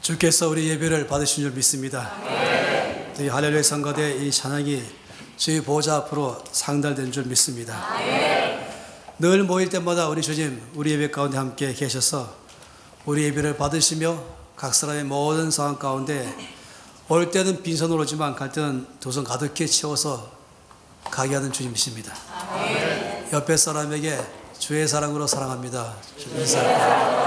주께서 우리 예배를 받으신 줄 믿습니다. 이 할렐루야 성가대 이 찬양이 주의 보좌 앞으로 상달된 줄 믿습니다. 늘 모일 때마다 우리 주님 우리 예배 가운데 함께 계셔서 우리 예배를 받으시며 각 사람의 모든 상황 가운데 올 때는 빈손으로 오지만 갈 때는 두 손 가득히 채워서 가게 하는 주님이십니다. 옆에 사람에게 주의 사랑으로 사랑합니다. 주의 사랑.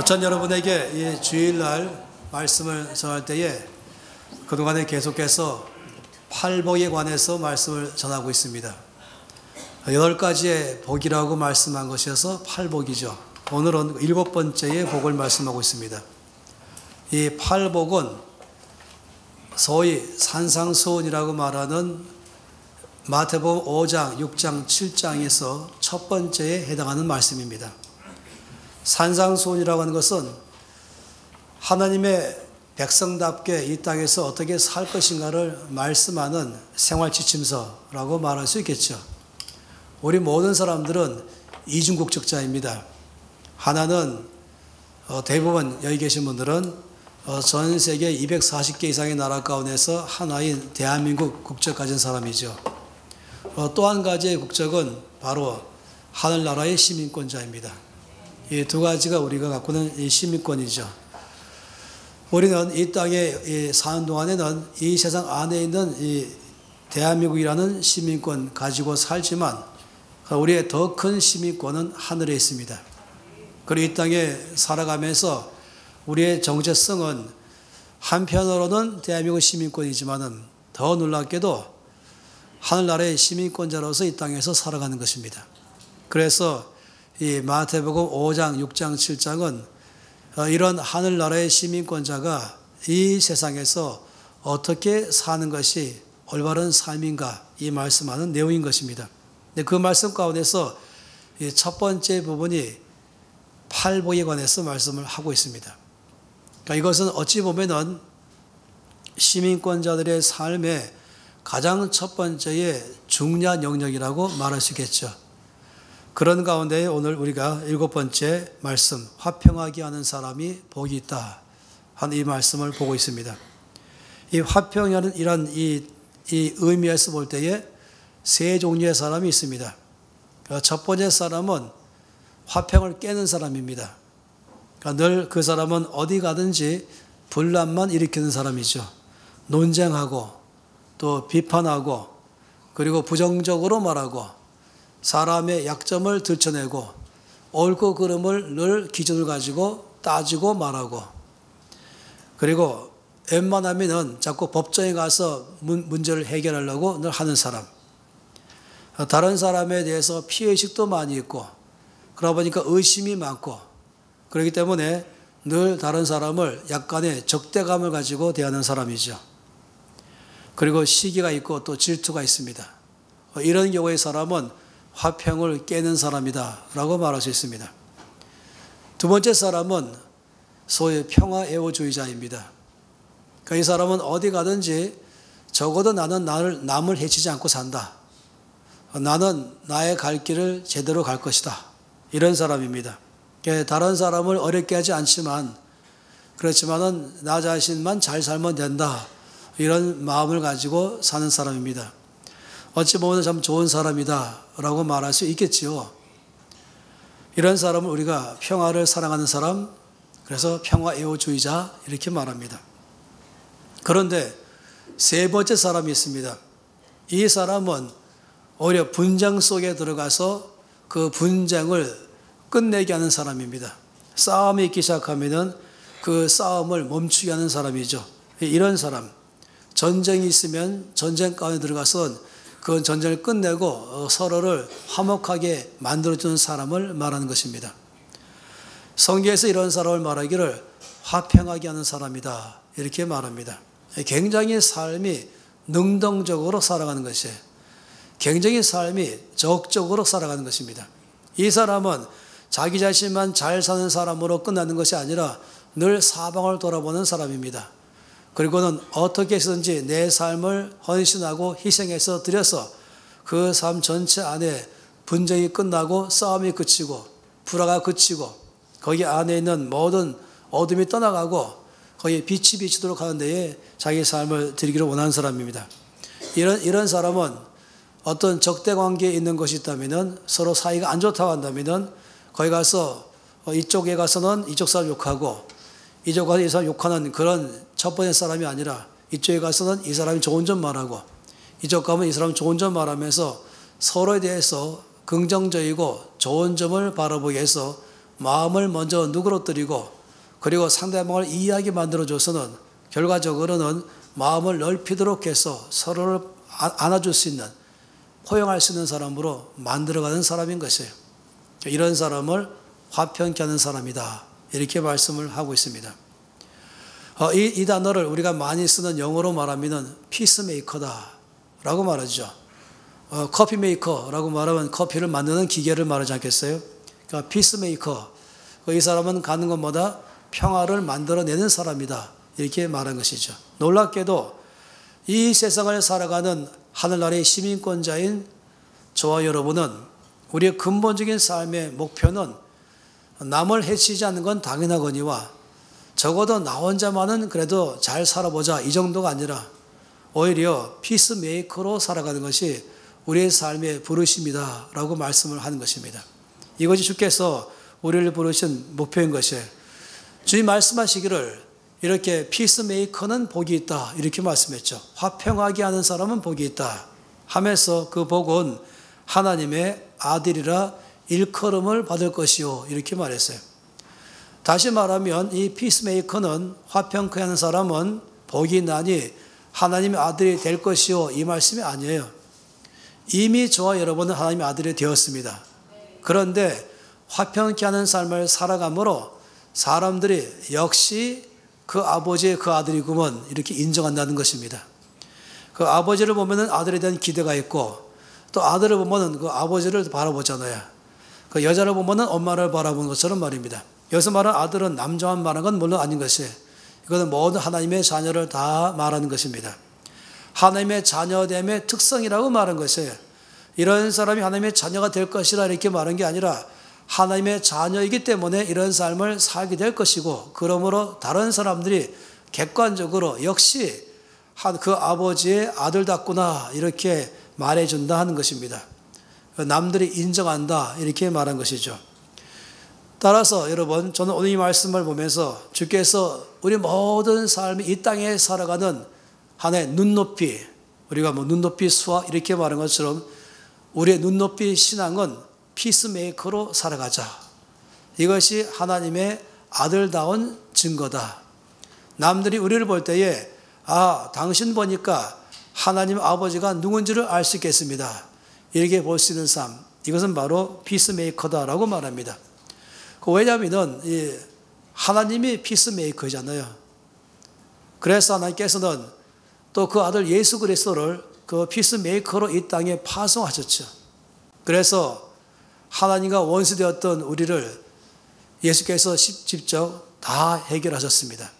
전 여러분에게 이 주일날 말씀을 전할 때에 그동안에 계속해서 팔복에 관해서 말씀을 전하고 있습니다. 8가지의 복이라고 말씀한 것이어서 팔복이죠. 오늘은 7번째의 복을 말씀하고 있습니다. 이 팔복은 소위 산상수훈이라고 말하는 마태복음 5장, 6장, 7장에서 첫 번째에 해당하는 말씀입니다. 산상수훈이라고 하는 것은 하나님의 백성답게 이 땅에서 어떻게 살 것인가를 말씀하는 생활지침서라고 말할 수 있겠죠. 우리 모든 사람들은 이중국적자입니다. 하나는 대부분 여기 계신 분들은 전 세계 240개 이상의 나라 가운데서 하나인 대한민국 국적 가진 사람이죠. 또 한 가지의 국적은 바로 하늘나라의 시민권자입니다. 이 두 가지가 우리가 갖고 있는 이 시민권이죠. 우리는 이 땅에 사는 동안에는 이 세상 안에 있는 이 대한민국이라는 시민권 가지고 살지만 우리의 더 큰 시민권은 하늘에 있습니다. 그리고 이 땅에 살아가면서 우리의 정체성은 한편으로는 대한민국 시민권이지만은 더 놀랍게도 하늘나라의 시민권자로서 이 땅에서 살아가는 것입니다. 그래서 이 마태복음 5장, 6장, 7장은 이런 하늘나라의 시민권자가 이 세상에서 어떻게 사는 것이 올바른 삶인가 이 말씀하는 내용인 것입니다. 그 말씀 가운데서 첫 번째 부분이 팔복에 관해서 말씀을 하고 있습니다. 그러니까 이것은 어찌 보면은 시민권자들의 삶의 가장 첫 번째의 중요한 영역이라고 말할 수 있겠죠. 그런 가운데 오늘 우리가 7번째 말씀, 화평하게 하는 사람이 복이 있다 하는 이 말씀을 보고 있습니다. 이 화평이라는 이 의미에서 볼 때에 세 종류의 사람이 있습니다. 첫 번째 사람은 화평을 깨는 사람입니다. 그러니까 늘 그 사람은 어디 가든지 분란만 일으키는 사람이죠. 논쟁하고 또 비판하고 그리고 부정적으로 말하고 사람의 약점을 들춰내고 옳고 그름을 늘 기준을 가지고 따지고 말하고 그리고 웬만하면은 자꾸 법정에 가서 문제를 해결하려고 늘 하는 사람. 다른 사람에 대해서 피해의식도 많이 있고 그러다 보니까 의심이 많고 그렇기 때문에 늘 다른 사람을 약간의 적대감을 가지고 대하는 사람이죠. 그리고 시기가 있고 또 질투가 있습니다. 이런 경우의 사람은 화평을 깨는 사람이다 라고 말할 수 있습니다. 두 번째 사람은 소위 평화애호주의자입니다. 그러니까 이 사람은 어디 가든지 적어도 나는 남을 해치지 않고 산다. 나는 나의 갈 길을 제대로 갈 것이다. 이런 사람입니다. 다른 사람을 어렵게 하지 않지만 그렇지만은 나 자신만 잘 살면 된다. 이런 마음을 가지고 사는 사람입니다. 어찌 보면 참 좋은 사람이다 라고 말할 수 있겠지요. 이런 사람을 우리가 평화를 사랑하는 사람, 그래서 평화애호주의자 이렇게 말합니다. 그런데 세 번째 사람이 있습니다. 이 사람은 오히려 분쟁 속에 들어가서 그 분쟁을 끝내게 하는 사람입니다. 싸움이 있기 시작하면은 그 싸움을 멈추게 하는 사람이죠. 이런 사람, 전쟁이 있으면 전쟁 가운데 들어가서 그 전쟁을 끝내고 서로를 화목하게 만들어주는 사람을 말하는 것입니다. 성경에서 이런 사람을 말하기를 화평하게 하는 사람이다 이렇게 말합니다. 굉장히 삶이 능동적으로 살아가는 것이에요. 굉장히 삶이 적극적으로 살아가는 것입니다. 이 사람은 자기 자신만 잘 사는 사람으로 끝나는 것이 아니라 늘 사방을 돌아보는 사람입니다. 그리고는 어떻게 해서든지 내 삶을 헌신하고 희생해서 드려서 그 삶 전체 안에 분쟁이 끝나고 싸움이 그치고 불화가 그치고 거기 안에 있는 모든 어둠이 떠나가고 거기에 빛이 비치도록 하는 데에 자기 삶을 드리기를 원하는 사람입니다. 이런 사람은 어떤 적대 관계에 있는 것이 있다면 서로 사이가 안 좋다고 한다면 거기 가서 이쪽에 가서는 이쪽 사람 욕하고 이쪽 가서 이 사람 욕하는 그런 첫 번째 사람이 아니라 이쪽에 가서는 이 사람이 좋은 점 말하고 이쪽 가면 이 사람 좋은 점 말하면서 서로에 대해서 긍정적이고 좋은 점을 바라보게 해서 마음을 먼저 누그러뜨리고 그리고 상대방을 이해하게 만들어줘서는 결과적으로는 마음을 넓히도록 해서 서로를 안아줄 수 있는 포용할 수 있는 사람으로 만들어가는 사람인 것이에요. 이런 사람을 화평케 하는 사람이다. 이렇게 말씀을 하고 있습니다. 이 단어를 우리가 많이 쓰는 영어로 말하면 피스메이커다 라고 말하죠. 커피 메이커라고 말하면 커피를 만드는 기계를 말하지 않겠어요? 그러니까 피스메이커, 이 사람은 가는 곳마다 평화를 만들어내는 사람이다 이렇게 말한 것이죠. 놀랍게도 이 세상을 살아가는 하늘나라의 시민권자인 저와 여러분은 우리의 근본적인 삶의 목표는 남을 해치지 않는 건 당연하거니와 적어도 나 혼자만은 그래도 잘 살아보자 이 정도가 아니라 오히려 피스메이커로 살아가는 것이 우리의 삶의 부르심이다 라고 말씀을 하는 것입니다. 이것이 주께서 우리를 부르신 목표인 것이에요. 주님 말씀하시기를 이렇게 피스메이커는 복이 있다 이렇게 말씀했죠. 화평하게 하는 사람은 복이 있다 하면서 그 복은 하나님의 아들이라 일컬음을 받을 것이요 이렇게 말했어요. 다시 말하면 이 피스메이커는 화평케 하는 사람은 복이 있나니 하나님의 아들이 될 것이요 이 말씀이 아니에요. 이미 저와 여러분은 하나님의 아들이 되었습니다. 그런데 화평케 하는 삶을 살아감으로 사람들이 역시 그 아버지의 그 아들이구먼 이렇게 인정한다는 것입니다. 그 아버지를 보면은 아들에 대한 기대가 있고 또 아들을 보면은 그 아버지를 바라보잖아요. 그 여자를 보면은 엄마를 바라보는 것처럼 말입니다. 여기서 말하는 아들은 남자만 말하는 건 물론 아닌 것이에요. 이거는 모든 하나님의 자녀를 다 말하는 것입니다. 하나님의 자녀됨의 특성이라고 말한 것이에요. 이런 사람이 하나님의 자녀가 될 것이라 이렇게 말한 게 아니라 하나님의 자녀이기 때문에 이런 삶을 살게 될 것이고 그러므로 다른 사람들이 객관적으로 역시 그 아버지의 아들답구나 이렇게 말해준다 하는 것입니다. 남들이 인정한다 이렇게 말한 것이죠. 따라서 여러분 저는 오늘 이 말씀을 보면서 주께서 우리 모든 삶이 이 땅에 살아가는 하나의 눈높이 우리가 눈높이 수학 이렇게 말한 것처럼 우리의 눈높이 신앙은 피스메이커로 살아가자. 이것이 하나님의 아들다운 증거다. 남들이 우리를 볼 때에 당신 보니까 하나님 아버지가 누군지를 알 수 있겠습니다. 이렇게 볼 수 있는 삶. 이것은 바로 피스메이커다라고 말합니다. 왜냐하면 하나님이 피스메이커잖아요. 그래서 하나님께서는 또 그 아들 예수 그리스도를 그 피스메이커로 이 땅에 파송하셨죠. 그래서 하나님과 원수되었던 우리를 예수께서 직접 다 해결하셨습니다.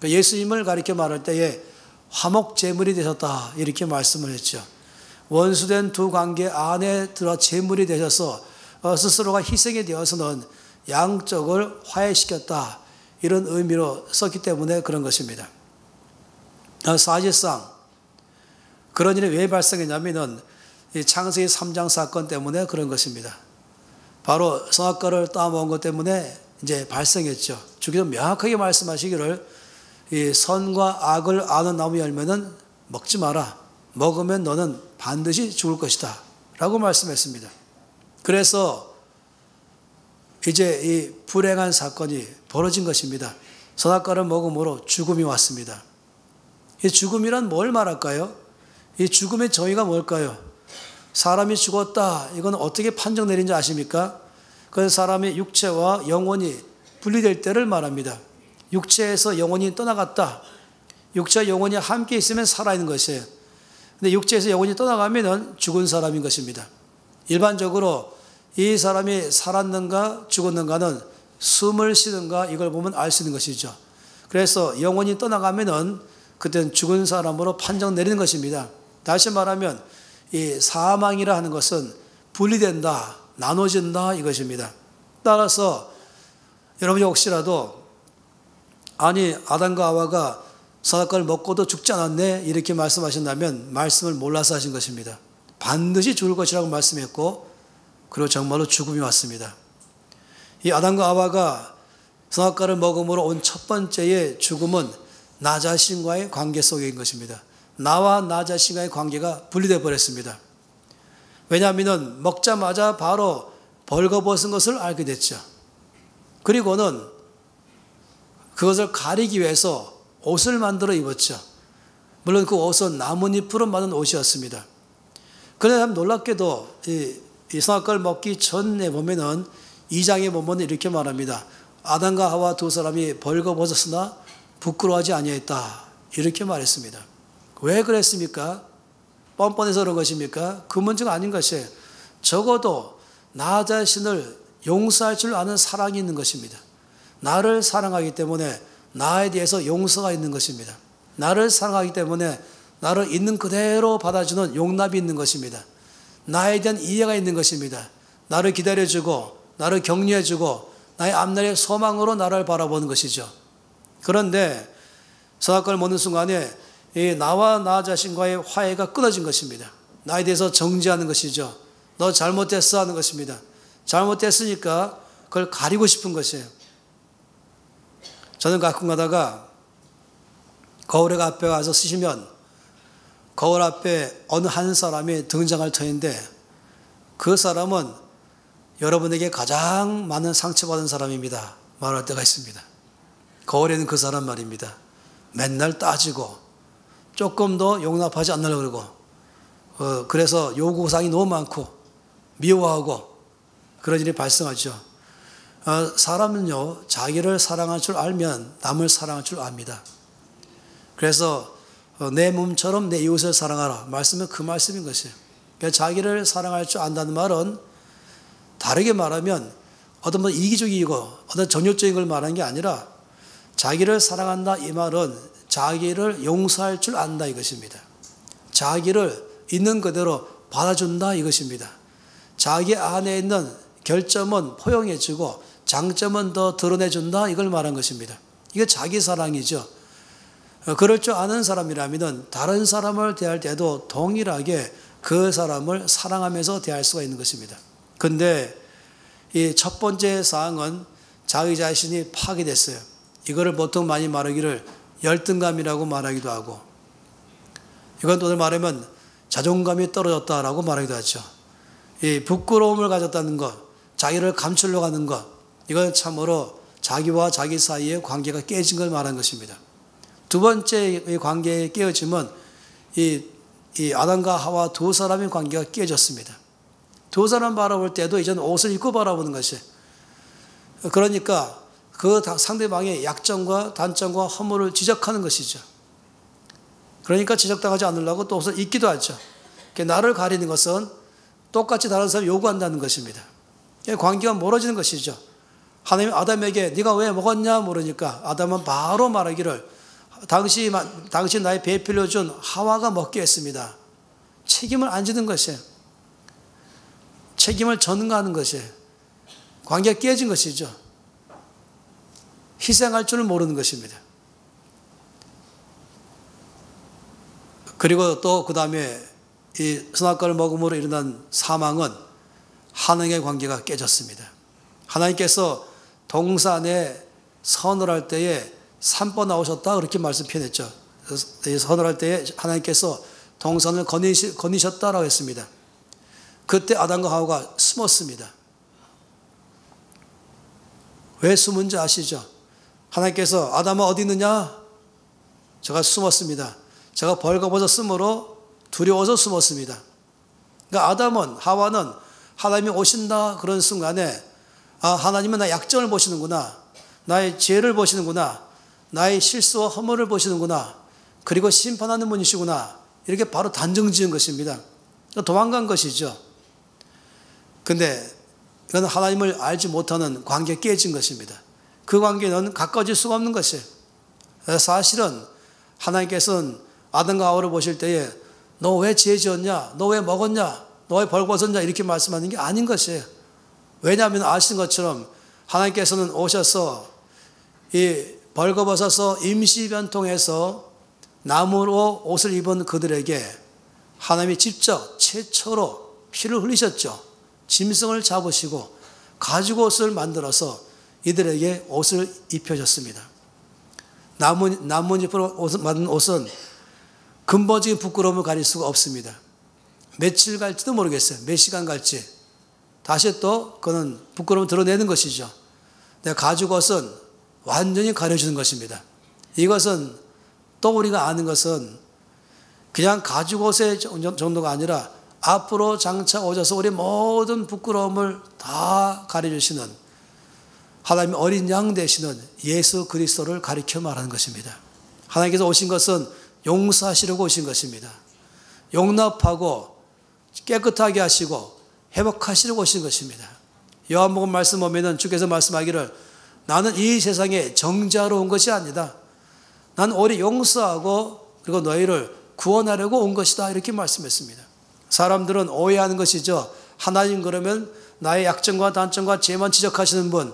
예수님을 가리켜 말할 때에 화목제물이 되셨다 이렇게 말씀을 했죠. 원수된 두 관계 안에 들어 제물이 되셔서 스스로가 희생이 되어서는 양쪽을 화해시켰다 이런 의미로 썼기 때문에 그런 것입니다. 사실상 그런 일이 왜 발생했냐면은 창세기 3장 사건 때문에 그런 것입니다. 바로 선악과를 따먹은 것 때문에 이제 발생했죠. 주께서 명확하게 말씀하시기를 이 선과 악을 아는 나무 열매는 먹지 마라. 먹으면 너는 반드시 죽을 것이다. 라고 말씀했습니다. 그래서 이제 이 불행한 사건이 벌어진 것입니다. 선악과를 먹음으로 죽음이 왔습니다. 이 죽음이란 뭘 말할까요? 이 죽음의 정의가 뭘까요? 사람이 죽었다. 이건 어떻게 판정 내린지 아십니까? 그건 사람의 육체와 영혼이 분리될 때를 말합니다. 육체에서 영혼이 떠나갔다. 육체와 영혼이 함께 있으면 살아있는 것이에요. 근데 육체에서 영혼이 떠나가면 죽은 사람인 것입니다. 일반적으로 이 사람이 살았는가 죽었는가는 숨을 쉬는가 이걸 보면 알 수 있는 것이죠. 그래서 영혼이 떠나가면 그때는 죽은 사람으로 판정 내리는 것입니다. 다시 말하면 이 사망이라 하는 것은 분리된다, 나눠진다 이것입니다. 따라서 여러분이 혹시라도 아니 아담과 하와가 선악과를 먹고도 죽지 않았네 이렇게 말씀하신다면 말씀을 몰라서 하신 것입니다. 반드시 죽을 것이라고 말씀했고 그리고 정말로 죽음이 왔습니다. 이 아담과 하와가 선악과를 먹음으로 온 첫 번째의 죽음은 나 자신과의 관계 속인 것입니다. 나와 나 자신과의 관계가 분리되어 버렸습니다. 왜냐하면 먹자마자 바로 벌거벗은 것을 알게 됐죠. 그리고는 그것을 가리기 위해서 옷을 만들어 입었죠. 물론 그 옷은 나뭇잎으로 만든 옷이었습니다. 그런데 놀랍게도 이 선악과를 먹기 전에 보면은 2장에 보면 이렇게 말합니다. 아담과 하와 두 사람이 벌거벗었으나 부끄러워하지 아니했다. 이렇게 말했습니다. 왜 그랬습니까? 뻔뻔해서 그런 것입니까? 그 문제가 아닌 것이에요. 적어도 나 자신을 용서할 줄 아는 사랑이 있는 것입니다. 나를 사랑하기 때문에 나에 대해서 용서가 있는 것입니다. 나를 사랑하기 때문에 나를 있는 그대로 받아주는 용납이 있는 것입니다. 나에 대한 이해가 있는 것입니다. 나를 기다려주고 나를 격려해주고 나의 앞날의 소망으로 나를 바라보는 것이죠. 그런데 선악과를 먹는 순간에 나와 나 자신과의 화해가 끊어진 것입니다. 나에 대해서 정죄하는 것이죠. 너 잘못됐어 하는 것입니다. 잘못됐으니까 그걸 가리고 싶은 것이에요. 저는 가끔 가다가 거울 앞에 가서 쓰시면 거울 앞에 어느 한 사람이 등장할 터인데 그 사람은 여러분에게 가장 많은 상처받은 사람입니다. 말할 때가 있습니다. 거울에는 그 사람 말입니다. 맨날 따지고 조금 더 용납하지 않으려고 그러고 그래서 요구사항이 너무 많고 미워하고 그런 일이 발생하죠. 사람은요 자기를 사랑할 줄 알면 남을 사랑할 줄 압니다. 그래서 내 몸처럼 내 이웃을 사랑하라 말씀은 그 말씀인 것이에요. 그러니까 자기를 사랑할 줄 안다는 말은 다르게 말하면 어떤 이기적이고 어떤 정욕적인 걸 말하는 게 아니라 자기를 사랑한다 이 말은 자기를 용서할 줄 안다 이것입니다. 자기를 있는 그대로 받아준다 이것입니다. 자기 안에 있는 결점은 포용해주고 장점은 더 드러내준다 이걸 말한 것입니다. 이게 자기 사랑이죠. 그럴 줄 아는 사람이라면 다른 사람을 대할 때도 동일하게 그 사람을 사랑하면서 대할 수가 있는 것입니다. 근데 이 첫 번째 사항은 자기 자신이 파괴됐어요. 이거를 보통 많이 말하기를 열등감이라고 말하기도 하고 이건 오늘 말하면 자존감이 떨어졌다라고 말하기도 하죠. 이 부끄러움을 가졌다는 것, 자기를 감추려고 하는 것, 이건 참으로 자기와 자기 사이의 관계가 깨진 걸 말하는 것입니다. 두 번째 관계의 깨어짐은 이 아담과 하와 두 사람의 관계가 깨졌습니다. 두 사람 바라볼 때도 이제는 옷을 입고 바라보는 것이에요. 그러니까 그 상대방의 약점과 단점과 허물을 지적하는 것이죠. 그러니까 지적당하지 않으려고 또 옷을 입기도 하죠. 나를 가리는 것은 똑같이 다른 사람을 요구한다는 것입니다. 관계가 멀어지는 것이죠. 하나님이 아담에게 네가 왜 먹었냐 물으니까 아담은 바로 말하기를 당신 나의 배필로 준 하와가 먹게 했습니다. 책임을 안 지는 것이에요. 책임을 전가하는 것이에요. 관계가 깨진 것이죠. 희생할 줄을 모르는 것입니다. 그리고 또 그 다음에 이 선악과를 먹음으로 일어난 사망은 하나님의 관계가 깨졌습니다. 하나님께서 동산에 선언할 때에 3번 나오셨다 그렇게 말씀 표현했죠. 선언할 때에 하나님께서 동산을 거니셨다라고 했습니다. 그때 아담과 하와가 숨었습니다. 왜 숨은지 아시죠? 하나님께서 아담아 어디 있느냐? 제가 숨었습니다. 제가 벌거벗어 숨으로 두려워서 숨었습니다. 그러니까 아담은 하와는 하나님이 오신다 그런 순간에 하나님은 나의 약점을 보시는구나. 나의 죄를 보시는구나. 나의 실수와 허물을 보시는구나. 그리고 심판하는 분이시구나. 이렇게 바로 단정 지은 것입니다. 도망간 것이죠. 근데 이건 하나님을 알지 못하는 관계가 깨진 것입니다. 그 관계는 가까워질 수가 없는 것이에요. 사실은 하나님께서는 아담과 하와를 보실 때에 너 왜 죄 지었냐? 너 왜 먹었냐? 너 왜 벌 벗었냐? 이렇게 말씀하는 게 아닌 것이에요. 왜냐하면 아시는 것처럼 하나님께서는 오셔서 이 벌거벗어서 임시변통해서 나무로 옷을 입은 그들에게 하나님이 직접 최초로 피를 흘리셨죠. 짐승을 잡으시고 가죽옷을 만들어서 이들에게 옷을 입혀줬습니다. 나뭇잎으로 만든 옷은 근본적인 부끄러움을 가릴 수가 없습니다. 며칠 갈지도 모르겠어요. 몇 시간 갈지. 다시 또 그는 부끄러움을 드러내는 것이죠. 가죽옷은 완전히 가려주는 것입니다. 이것은 또 우리가 아는 것은 그냥 가죽옷의 정도가 아니라 앞으로 장차 오셔서 우리 모든 부끄러움을 다 가려주시는 하나님의 어린 양 되시는 예수 그리스도를 가리켜 말하는 것입니다. 하나님께서 오신 것은 용서하시려고 오신 것입니다. 용납하고 깨끗하게 하시고 회복하시려고 오신 것입니다. 요한복음 말씀 보면은 주께서 말씀하기를 나는 이 세상에 정죄하러 온 것이 아니다. 난 오히려 용서하고 그리고 너희를 구원하려고 온 것이다. 이렇게 말씀했습니다. 사람들은 오해하는 것이죠. 하나님 그러면 나의 약점과 단점과 죄만 지적하시는 분.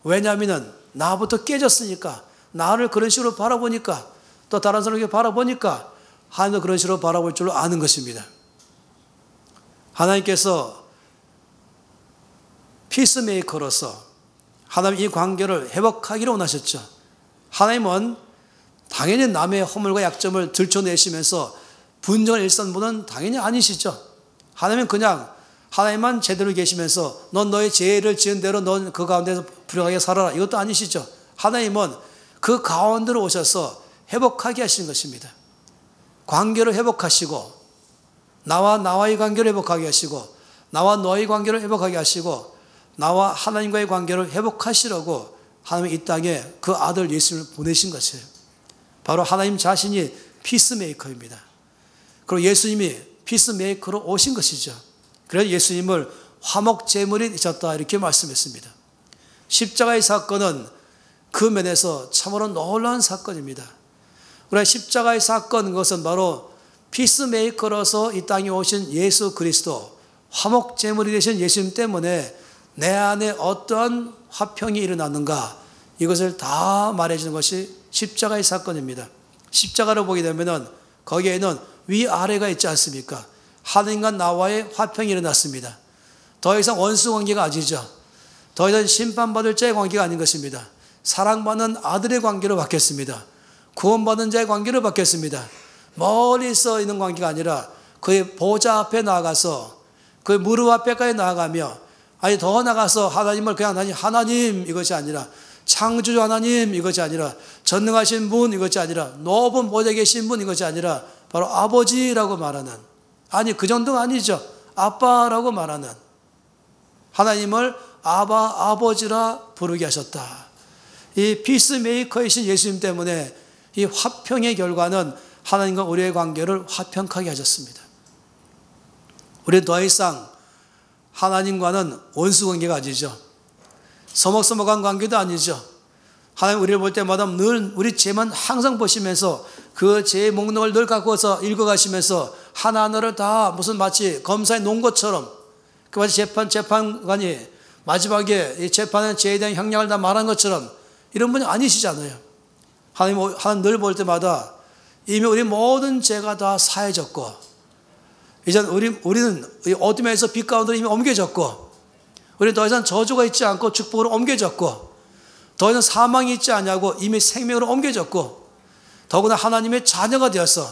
왜냐하면 나부터 깨졌으니까, 나를 그런 식으로 바라보니까, 또 다른 사람에게 바라보니까 하나님도 그런 식으로 바라볼 줄 아는 것입니다. 하나님께서 피스메이커로서 하나님 이 관계를 회복하기를 원하셨죠. 하나님은 당연히 남의 허물과 약점을 들춰내시면서 분정을 일삼는 분은 당연히 아니시죠. 하나님은 그냥 하나님만 제대로 계시면서 넌 너의 죄를 지은 대로 넌 그 가운데서 불행하게 살아라. 이것도 아니시죠. 하나님은 그 가운데로 오셔서 회복하게 하시는 것입니다. 관계를 회복하시고 나와 나와의 관계를 회복하게 하시고 나와 너의 관계를 회복하게 하시고 나와 하나님과의 관계를 회복하시려고 하나님이 이 땅에 그 아들 예수를 보내신 것이에요. 바로 하나님 자신이 피스메이커입니다. 그리고 예수님이 피스메이커로 오신 것이죠. 그래서 예수님을 화목제물이 되셨다 이렇게 말씀했습니다. 십자가의 사건은 그 면에서 참으로 놀라운 사건입니다. 그러나 십자가의 사건 그것은 바로 피스메이커로서 이 땅에 오신 예수 그리스도 화목제물이 되신 예수님 때문에 내 안에 어떠한 화평이 일어났는가 이것을 다 말해주는 것이 십자가의 사건입니다. 십자가를 보게 되면 거기에는 위아래가 있지 않습니까? 하나님과 나와의 화평이 일어났습니다. 더 이상 원수 관계가 아니죠. 더 이상 심판받을 자의 관계가 아닌 것입니다. 사랑받는 아들의 관계로 바뀌었습니다. 구원받은 자의 관계로 바뀌었습니다. 멀리서 있는 관계가 아니라 그의 보좌 앞에 나아가서 그의 무릎 앞에까지 나아가며 아니 더 나가서 하나님을 그냥 하나님 이것이 아니라 창조주 하나님 이것이 아니라 전능하신 분 이것이 아니라 높은 보좌에 계신 분 이것이 아니라 바로 아버지라고 말하는 아니 그 정도가 아니죠. 아빠라고 말하는 하나님을 아바 아버지라 부르게 하셨다. 이 피스메이커이신 예수님 때문에 이 화평의 결과는 하나님과 우리의 관계를 화평하게 하셨습니다. 우리 더 이상 하나님과는 원수 관계가 아니죠. 서먹서먹한 관계도 아니죠. 하나님 우리를 볼 때마다 늘 우리 죄만 항상 보시면서 그 죄의 목록을 늘 갖고서 읽어가시면서 하나하나를 다 무슨 마치 검사에 놓은 것처럼 그 마치 재판관이 마지막에 이 재판의 죄에 대한 형량을 다 말한 것처럼 이런 분이 아니시잖아요. 하나님 늘 볼 때마다 이미 우리 모든 죄가 다 사해졌고 이제 우리는 어둠에서 빛 가운데로 이미 옮겨졌고 우리는 더 이상 저주가 있지 않고 축복으로 옮겨졌고 더 이상 사망이 있지 않냐고 이미 생명으로 옮겨졌고 더구나 하나님의 자녀가 되어서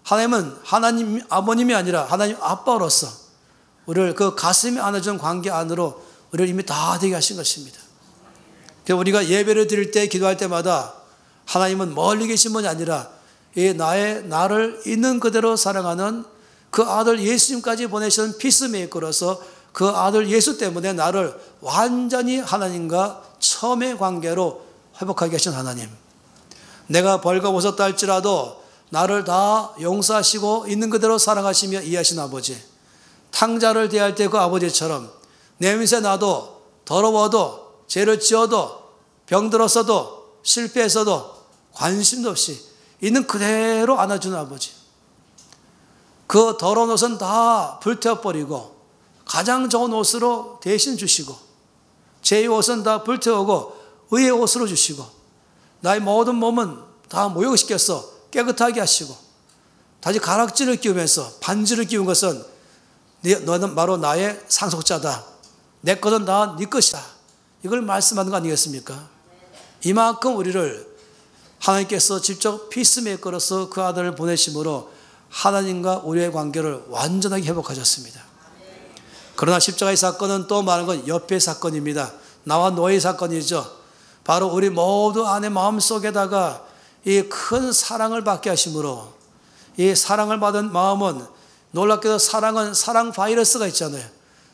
하나님은 하나님 아버님이 아니라 하나님 아빠로서 우리를 그 가슴에 안아주는 관계 안으로 우리를 이미 다 되게 하신 것입니다. 그래서 우리가 예배를 드릴 때 기도할 때마다 하나님은 멀리 계신 분이 아니라 나를 있는 그대로 사랑하는 그 아들 예수님까지 보내신 피스메이커로서 그 아들 예수 때문에 나를 완전히 하나님과 처음의 관계로 회복하게 하신 하나님. 내가 벌거벗었다 할지라도 나를 다 용서하시고 있는 그대로 사랑하시며 이해하신 아버지. 탕자를 대할 때 그 아버지처럼 냄새 나도 더러워도 죄를 지어도 병들었어도 실패했어도 관심도 없이 있는 그대로 안아주는 아버지. 그 더러운 옷은 다 불태워버리고 가장 좋은 옷으로 대신 주시고 죄의 옷은 다 불태우고 의의 옷으로 주시고 나의 모든 몸은 다 모욕시켜서 깨끗하게 하시고 다시 가락지를 끼우면서 반지를 끼운 것은 너는 바로 나의 상속자다. 내 것은 다 네 것이다. 이걸 말씀하는 거 아니겠습니까? 이만큼 우리를 하나님께서 직접 피스메이커로서 그 아들을 보내심으로 하나님과 우리의 관계를 완전하게 회복하셨습니다. 그러나 십자가의 사건은 또 말하는 건 옆의 사건입니다. 나와 너의 사건이죠. 바로 우리 모두 안에 마음속에다가 이 큰 사랑을 받게 하심으로 이 사랑을 받은 마음은 놀랍게도 사랑은 사랑 바이러스가 있잖아요.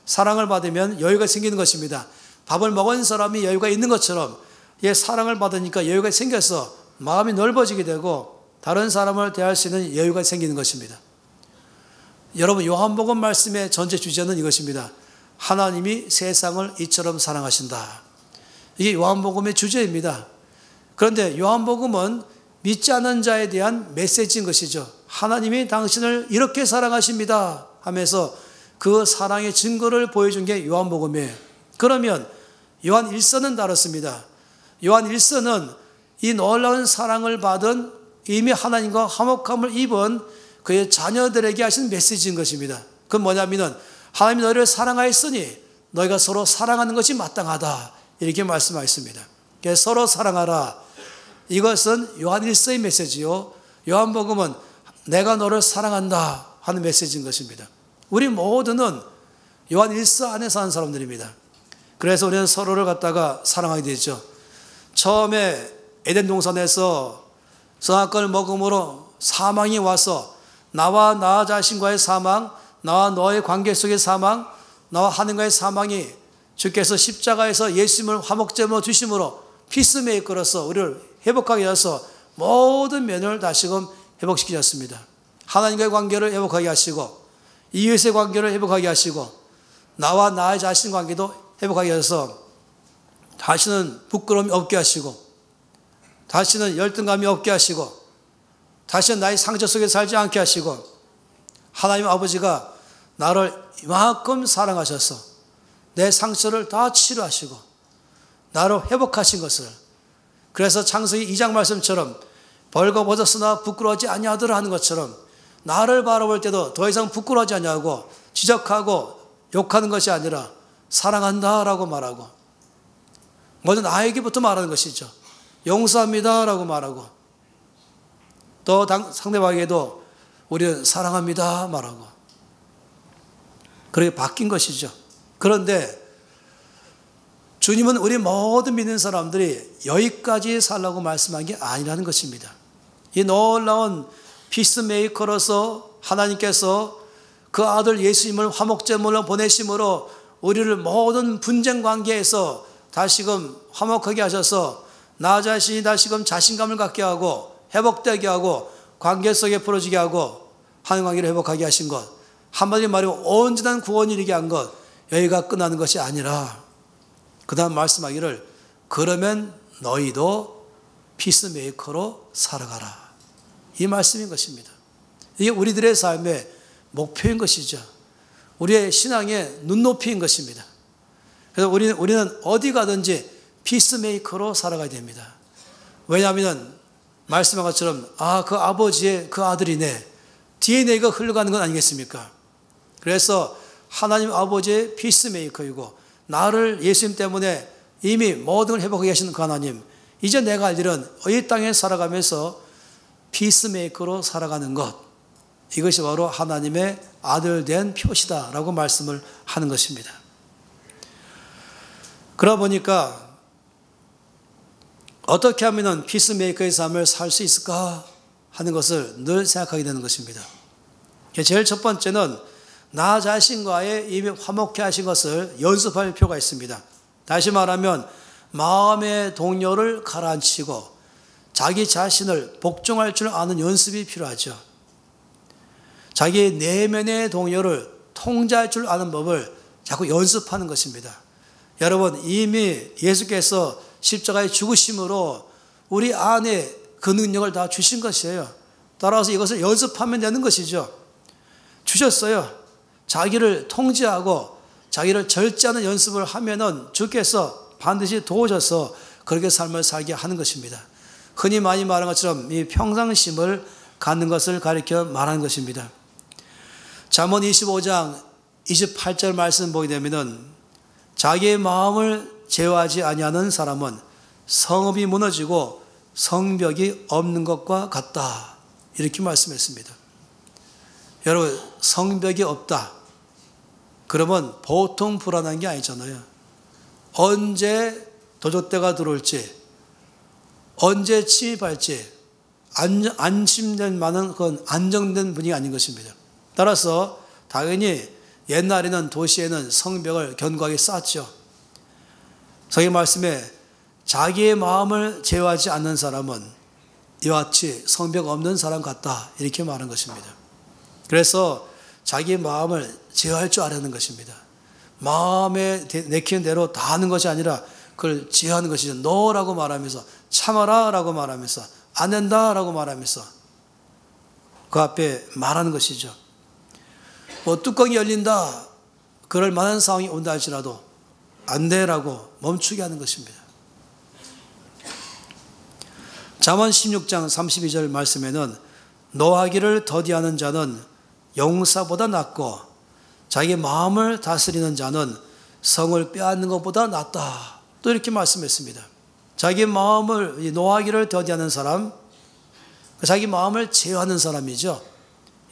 사랑을 받으면 여유가 생기는 것입니다. 밥을 먹은 사람이 여유가 있는 것처럼 이 사랑을 받으니까 여유가 생겨서 마음이 넓어지게 되고 다른 사람을 대할 수 있는 여유가 생기는 것입니다. 여러분 요한복음 말씀의 전체 주제는 이것입니다. 하나님이 세상을 이처럼 사랑하신다. 이게 요한복음의 주제입니다. 그런데 요한복음은 믿지 않는 자에 대한 메시지인 것이죠. 하나님이 당신을 이렇게 사랑하십니다 하면서 그 사랑의 증거를 보여준 게 요한복음이에요. 그러면 요한 1서는 다릅니다. 요한 1서는 이 놀라운 사랑을 받은 이미 하나님과 화목함을 입은 그의 자녀들에게 하신 메시지인 것입니다. 그건 뭐냐면은 하나님이 너희를 사랑하였으니 너희가 서로 사랑하는 것이 마땅하다. 이렇게 말씀하셨습니다. 그래서 서로 사랑하라. 이것은 요한 1서의 메시지요. 요한복음은 내가 너를 사랑한다 하는 메시지인 것입니다. 우리 모두는 요한 1서 안에 사는 사람들입니다. 그래서 우리는 서로를 갖다가 사랑하게 되죠. 처음에 에덴 동산에서 선악과를 먹음으로 사망이 와서 나와 나 자신과의 사망, 나와 너의 관계 속의 사망, 나와 하나님과의 사망이 주께서 십자가에서 예수님을 화목제물로 주심으로 피스메이커로서 우리를 회복하게 하셔서 모든 면을 다시금 회복시키셨습니다. 하나님과의 관계를 회복하게 하시고 이웃의 관계를 회복하게 하시고 나와 나의 자신 관계도 회복하게 하셔서 다시는 부끄러움이 없게 하시고 다시는 열등감이 없게 하시고 다시는 나의 상처 속에 살지 않게 하시고 하나님 아버지가 나를 이만큼 사랑하셔서 내 상처를 다 치료하시고 나를 회복하신 것을 그래서 창세기 2장 말씀처럼 벌거벗었으나 부끄러워하지 아니하더라 하는 것처럼 나를 바라볼 때도 더 이상 부끄러워하지 아니하고 지적하고 욕하는 것이 아니라 사랑한다라고 말하고 먼저 나에게부터 말하는 것이죠. 용서합니다라고 말하고 또 상대방에게도 우리는 사랑합니다 말하고 그렇게 바뀐 것이죠. 그런데 주님은 우리 모든 믿는 사람들이 여기까지 살라고 말씀한 게 아니라는 것입니다. 이 놀라운 피스메이커로서 하나님께서 그 아들 예수님을 화목제물로 보내심으로 우리를 모든 분쟁 관계에서 다시금 화목하게 하셔서 나 자신이 다시금 자신감을 갖게 하고 회복되게 하고 관계 속에 풀어지게 하고 하나님 관계를 회복하게 하신 것, 한마디로 말하면 온전한 구원이 이르게 한 것, 여기가 끝나는 것이 아니라 그 다음 말씀하기를 그러면 너희도 피스메이커로 살아가라. 이 말씀인 것입니다. 이게 우리들의 삶의 목표인 것이죠. 우리의 신앙의 눈높이인 것입니다. 그래서 우리는 어디 가든지 피스메이커로 살아가야 됩니다. 왜냐하면 말씀한 것처럼 그 아버지의 그 아들이네. DNA가 흘러가는 건 아니겠습니까? 그래서 하나님 아버지의 피스메이커이고 나를 예수님 때문에 이미 모든 걸 회복하게 하시는 그 하나님, 이제 내가 할 일은 이 땅에 살아가면서 피스메이커로 살아가는 것, 이것이 바로 하나님의 아들 된 표시다라고 말씀을 하는 것입니다. 그러다 보니까 어떻게 하면 피스메이커의 삶을 살 수 있을까 하는 것을 늘 생각하게 되는 것입니다. 제일 첫 번째는 나 자신과의 이미 화목해 하신 것을 연습할 필요가 있습니다. 다시 말하면 마음의 동요를 가라앉히고 자기 자신을 복종할 줄 아는 연습이 필요하죠. 자기 내면의 동요를 통제할 줄 아는 법을 자꾸 연습하는 것입니다. 여러분, 이미 예수께서 십자가에 죽으심으로 우리 안에 그 능력을 다 주신 것이에요. 따라서 이것을 연습하면 되는 것이죠. 주셨어요. 자기를 통제하고 자기를 절제하는 연습을 하면은 주께서 반드시 도우셔서 그렇게 삶을 살게 하는 것입니다. 흔히 많이 말하는 것처럼 이 평상심을 갖는 것을 가리켜 말하는 것입니다. 잠언 25장 28절 말씀 보게 되면은 자기의 마음을 제어하지 아니하는 사람은 성읍이 무너지고 성벽이 없는 것과 같다. 이렇게 말씀했습니다. 여러분, 성벽이 없다. 그러면 보통 불안한 게 아니잖아요. 언제 도적대가 들어올지, 언제 침입할지 안심될 만한 그건 안정된 분위기가 아닌 것입니다. 따라서 당연히 옛날에는 도시에는 성벽을 견고하게 쌓았죠. 성경 말씀에 자기의 마음을 제어하지 않는 사람은 이와 같이 성벽 없는 사람 같다. 이렇게 말하는 것입니다. 그래서 자기의 마음을 제어할 줄 알아야 하는 것입니다. 마음에 내키는 대로 다 하는 것이 아니라 그걸 제어하는 것이죠. 너라고 말하면서, 참아라 라고 말하면서, 안 된다 라고 말하면서 그 앞에 말하는 것이죠. 뭐 뚜껑이 열린다, 그럴 만한 상황이 온다 할지라도 안 돼라고 멈추게 하는 것입니다. 잠언 16장 32절 말씀에는 노하기를 더디하는 자는 용사보다 낫고 자기 마음을 다스리는 자는 성을 빼앗는 것보다 낫다. 또 이렇게 말씀했습니다. 자기 마음을 노하기를 더디하는 사람, 자기 마음을 제어하는 사람이죠.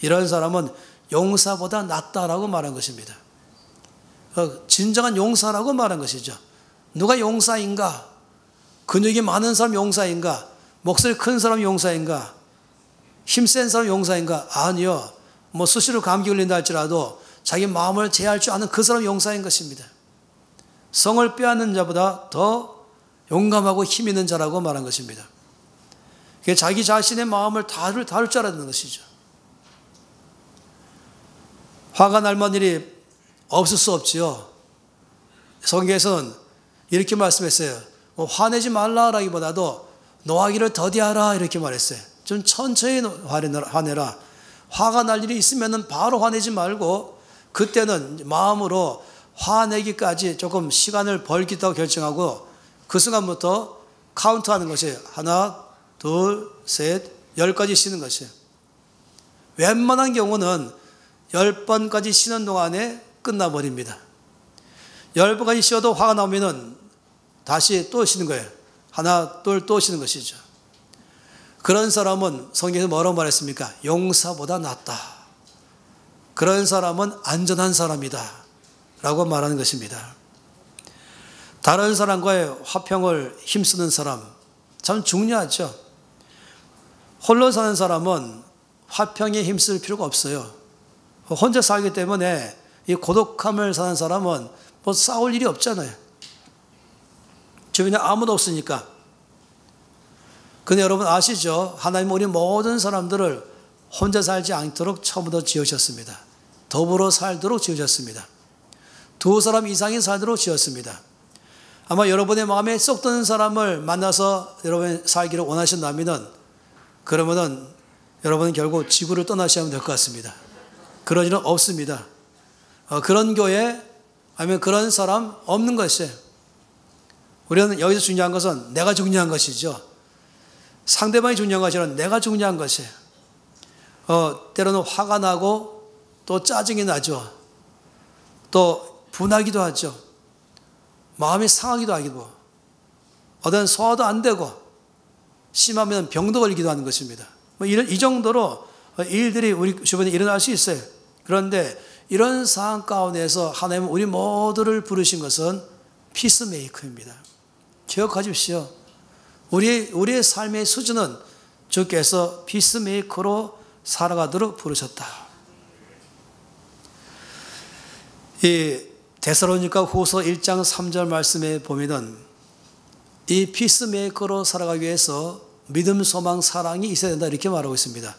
이런 사람은 용사보다 낫다라고 말한 것입니다. 진정한 용사라고 말한 것이죠. 누가 용사인가? 근육이 많은 사람 용사인가? 목소리 큰 사람 용사인가? 힘센 사람 용사인가? 아니요. 뭐 수시로 감기 걸린다 할지라도 자기 마음을 제어할 줄 아는 그 사람 용사인 것입니다. 성을 빼앗는 자보다 더 용감하고 힘 있는 자라고 말한 것입니다. 자기 자신의 마음을 다룰 줄 알았는 것이죠. 화가 날 만한 일이 없을 수 없지요. 성경에서는 이렇게 말씀했어요. 뭐 화내지 말라라기보다도 노하기를 더디하라 이렇게 말했어요. 좀 천천히 화내라. 화가 날 일이 있으면 바로 화내지 말고 그때는 마음으로 화내기까지 조금 시간을 벌겠다고 결정하고 그 순간부터 카운트하는 것이에요. 하나, 둘, 셋, 10까지 쉬는 것이에요. 웬만한 경우는 10번까지 쉬는 동안에 끝나버립니다. 10번까지 쉬어도 화가 나오면 다시 또 쉬는 거예요. 하나, 둘, 또 쉬는 것이죠. 그런 사람은 성경에서 뭐라고 말했습니까? 용사보다 낫다. 그런 사람은 안전한 사람이다 라고 말하는 것입니다. 다른 사람과의 화평을 힘쓰는 사람 참 중요하죠. 홀로 사는 사람은 화평에 힘쓸 필요가 없어요. 혼자 살기 때문에 이 고독함을 사는 사람은 뭐 싸울 일이 없잖아요. 주변에 아무도 없으니까. 근데 여러분 아시죠? 하나님은 우리 모든 사람들을 혼자 살지 않도록 처음부터 지으셨습니다. 더불어 살도록 지으셨습니다. 두 사람 이상이 살도록 지었습니다. 아마 여러분의 마음에 쏙 드는 사람을 만나서 여러분이 살기를 원하신다면 그러면은 여러분은 결국 지구를 떠나셔야 될 것 같습니다. 그런 일은 없습니다. 그런 교회 아니면 그런 사람 없는 것이에요. 우리는 여기서 중요한 것은 내가 중요한 것이죠. 상대방이 중요한 것이 아니라 내가 중요한 것이에요. 때로는 화가 나고 또 짜증이 나죠. 또 분하기도 하죠. 마음이 상하기도 하기도. 어떤 소화도 안 되고 심하면 병도 걸리기도 하는 것입니다. 이 정도로 일들이 우리 주변에 일어날 수 있어요. 그런데 이런 상황 가운데서 하나님은 우리 모두를 부르신 것은 피스메이커입니다. 기억하십시오. 우리의 삶의 수준은 주께서 피스메이커로 살아가도록 부르셨다. 이 데살로니가 후서 1장 3절 말씀에 보면은 이 피스메이커로 살아가기 위해서 믿음, 소망, 사랑이 있어야 된다 이렇게 말하고 있습니다.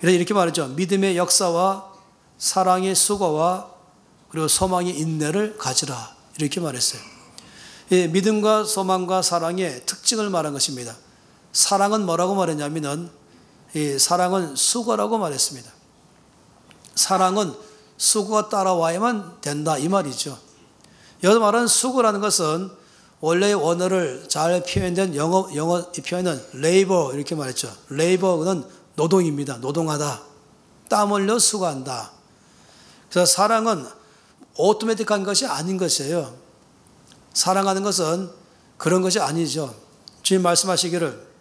이렇게 말하죠. 믿음의 역사와 사랑의 수고와 그리고 소망의 인내를 가지라 이렇게 말했어요. 이 믿음과 소망과 사랑의 특징을 말한 것입니다. 사랑은 뭐라고 말했냐면은 이 사랑은 수고라고 말했습니다. 사랑은 수고가 따라와야만 된다 이 말이죠. 여기서 말하는 수고라는 것은 원래의 원어를 잘 표현된 영어 표현은 labor 이렇게 말했죠. labor는 노동입니다. 노동하다. 땀 흘려 수고한다. 그래서 사랑은 오토매틱한 것이 아닌 것이에요. 사랑하는 것은 그런 것이 아니죠. 주님 말씀하시기를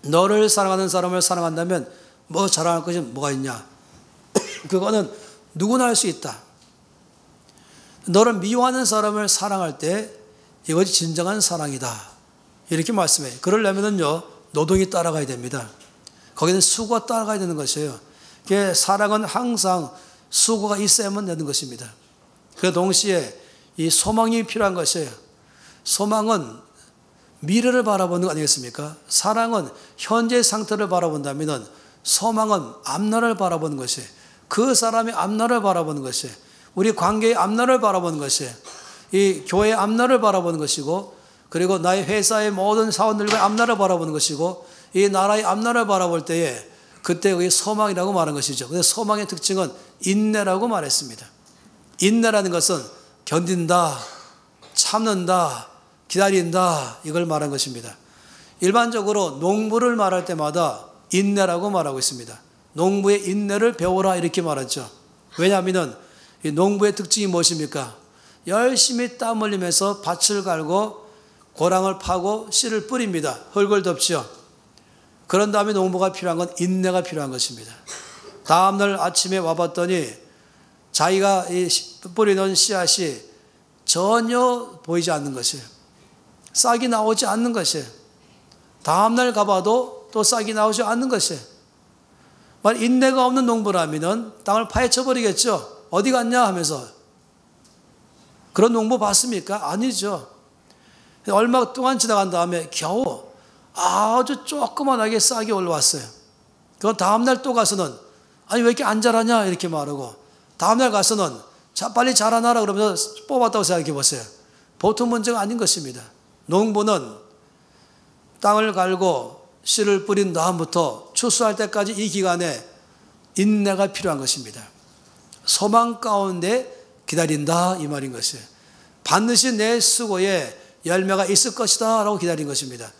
너를 사랑하는 사람을 사랑한다면 뭐 자랑할 것이 뭐가 있냐. 그거는 누구나 할 수 있다. 너를 미워하는 사람을 사랑할 때 이것이 진정한 사랑이다. 이렇게 말씀해요. 그러려면요 노동이 따라가야 됩니다. 거기는 수고가 따라가야 되는 것이에요. 사랑은 항상 수고가 있어야만 되는 것입니다. 그 동시에 이 소망이 필요한 것이에요. 소망은 미래를 바라보는 거 아니겠습니까? 사랑은 현재 상태를 바라본다면 소망은 앞날을 바라보는 것이에요. 그 사람의 앞날을 바라보는 것이에요. 우리 관계의 앞날을 바라보는 것이에요. 이 교회의 앞날을 바라보는 것이고, 그리고 나의 회사의 모든 사원들과 앞날을 바라보는 것이고, 이 나라의 앞날을 바라볼 때에 그때 그게 소망이라고 말한 것이죠. 그래서 소망의 특징은 인내라고 말했습니다. 인내라는 것은 견딘다, 참는다, 기다린다, 이걸 말한 것입니다. 일반적으로 농부를 말할 때마다 인내라고 말하고 있습니다. 농부의 인내를 배워라 이렇게 말하죠. 왜냐하면 이 농부의 특징이 무엇입니까? 열심히 땀 흘리면서 밭을 갈고 고랑을 파고 씨를 뿌립니다. 흙을 덮죠. 그런 다음에 농부가 필요한 건 인내가 필요한 것입니다. 다음날 아침에 와봤더니 자기가 뿌리는 씨앗이 전혀 보이지 않는 것이에요. 싹이 나오지 않는 것이에요. 다음날 가봐도 또 싹이 나오지 않는 것이에요. 만약 인내가 없는 농부라면 땅을 파헤쳐버리겠죠. 어디 갔냐 하면서. 그런 농부 봤습니까? 아니죠. 얼마 동안 지나간 다음에 겨우 아주 조그만하게 싹이 올라왔어요. 그 다음날 또 가서는 아니 왜 이렇게 안 자라냐 이렇게 말하고, 다음날 가서는 빨리 자라나라 그러면서 뽑았다고 생각해 보세요. 보통 문제가 아닌 것입니다. 농부는 땅을 갈고 씨를 뿌린 다음부터 추수할 때까지 이 기간에 인내가 필요한 것입니다. 소망 가운데 기다린다 이 말인 것이에요. 반드시 내 수고에 열매가 있을 것이다 라고 기다린 것입니다.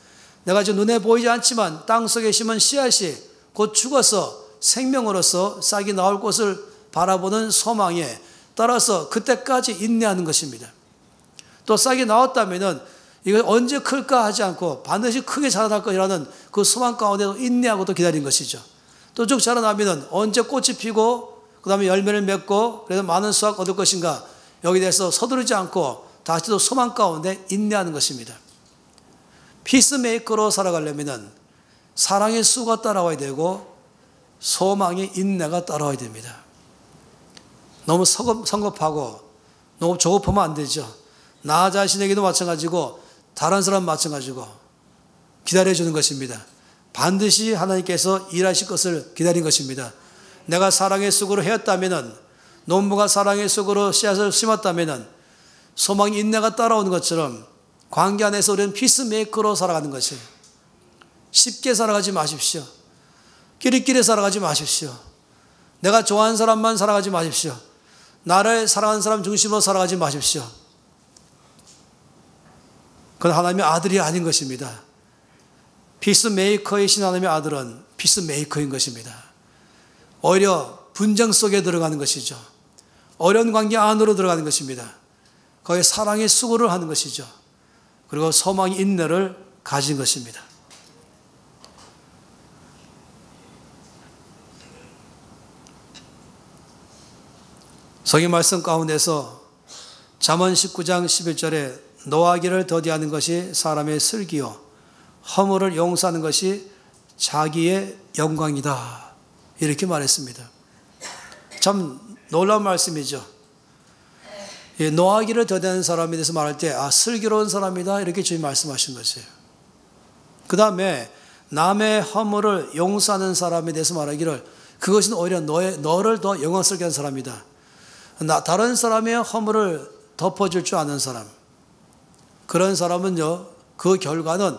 내가 지금 눈에 보이지 않지만 땅속에 심은 씨앗이 곧 죽어서 생명으로서 싹이 나올 것을 바라보는 소망에 따라서 그때까지 인내하는 것입니다. 또 싹이 나왔다면 이거 언제 클까 하지 않고 반드시 크게 자라날 것이라는 그 소망 가운데도 인내하고 또 기다린 것이죠. 또 쭉 자라나면 언제 꽃이 피고 그 다음에 열매를 맺고 그래서 많은 수확 얻을 것인가, 여기 대해서 서두르지 않고 다시 또 소망 가운데 인내하는 것입니다. 피스메이커로 살아가려면 사랑의 수가 따라와야 되고 소망의 인내가 따라와야 됩니다. 너무 성급하고 너무 조급하면 안 되죠. 나 자신에게도 마찬가지고 다른 사람 마찬가지고 기다려주는 것입니다. 반드시 하나님께서 일하실 것을 기다린 것입니다. 내가 사랑의 쑥으로 헤었다면, 농부가 사랑의 쑥으로 씨앗을 심었다면 소망 인내가 따라오는 것처럼 관계 안에서 우리는 피스메이커로 살아가는 것이에요. 쉽게 살아가지 마십시오. 끼리끼리 살아가지 마십시오. 내가 좋아하는 사람만 살아가지 마십시오. 나를 사랑하는 사람 중심으로 살아가지 마십시오. 그건 하나님의 아들이 아닌 것입니다. 피스메이커이신 하나님의 아들은 피스메이커인 것입니다. 오히려 분쟁 속에 들어가는 것이죠. 어려운 관계 안으로 들어가는 것입니다. 거기에 사랑의 수고를 하는 것이죠. 그리고 소망의 인내를 가진 것입니다. 성경 말씀 가운데서 잠언 19장 11절에 노하기를 더디하는 것이 사람의 슬기요 허물을 용서하는 것이 자기의 영광이다 이렇게 말했습니다. 참 놀라운 말씀이죠. 노하기를 더디하는 사람에 대해서 말할 때 슬기로운 사람이다 이렇게 주님 말씀하신 것이에요. 그 다음에 남의 허물을 용서하는 사람에 대해서 말하기를 그것은 오히려 너를 더 영광스럽게 하는 사람이다. 다른 사람의 허물을 덮어줄 줄 아는 사람, 그런 사람은요 그 결과는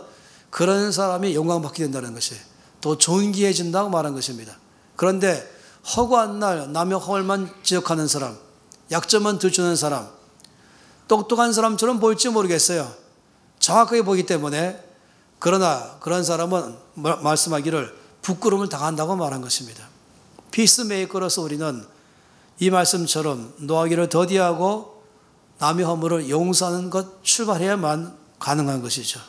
그런 사람이 영광받게 된다는 것이에요. 또 존귀해진다고 말한 것입니다. 그런데 허구한 날 남의 허물만 지적하는 사람, 약점만 들추는 사람, 똑똑한 사람처럼 보일지 모르겠어요. 정확하게 보기 때문에 그러나 그런 사람은 말씀하기를 부끄러움을 당한다고 말한 것입니다. 피스메이커로서 우리는 이 말씀처럼 노하기를 더디하고 남의 허물을 용서하는 것 출발해야만 가능한 것이죠.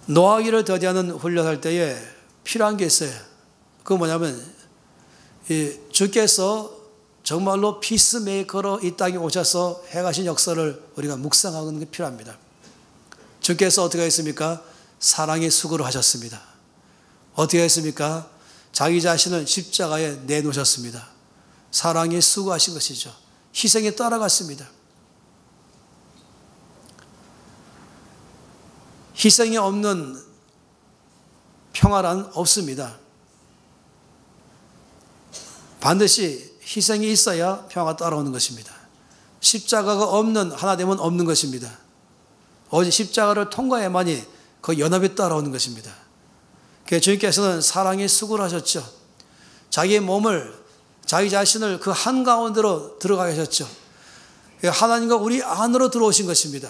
노하기를 더디하는 훈련할 때에 필요한 게 있어요. 그건 뭐냐면 주께서 정말로 피스메이커로 이 땅에 오셔서 행하신 역사를 우리가 묵상하는 게 필요합니다. 주께서 어떻게 했습니까? 사랑의 수고를 하셨습니다. 어떻게 했습니까? 자기 자신을 십자가에 내놓으셨습니다. 사랑의 수고하신 것이죠. 희생에 따라갔습니다. 희생이 없는 평화란 없습니다. 반드시 희생이 있어야 평화가 따라오는 것입니다. 십자가가 없는 하나됨은 없는 것입니다. 오직 십자가를 통과해야만이 그 연합이 따라오는 것입니다. 그래서 주님께서는 사랑의 수고를 하셨죠. 자기의 몸을, 자기 자신을 그 한가운데로 들어가게 하셨죠. 하나님과 우리 안으로 들어오신 것입니다.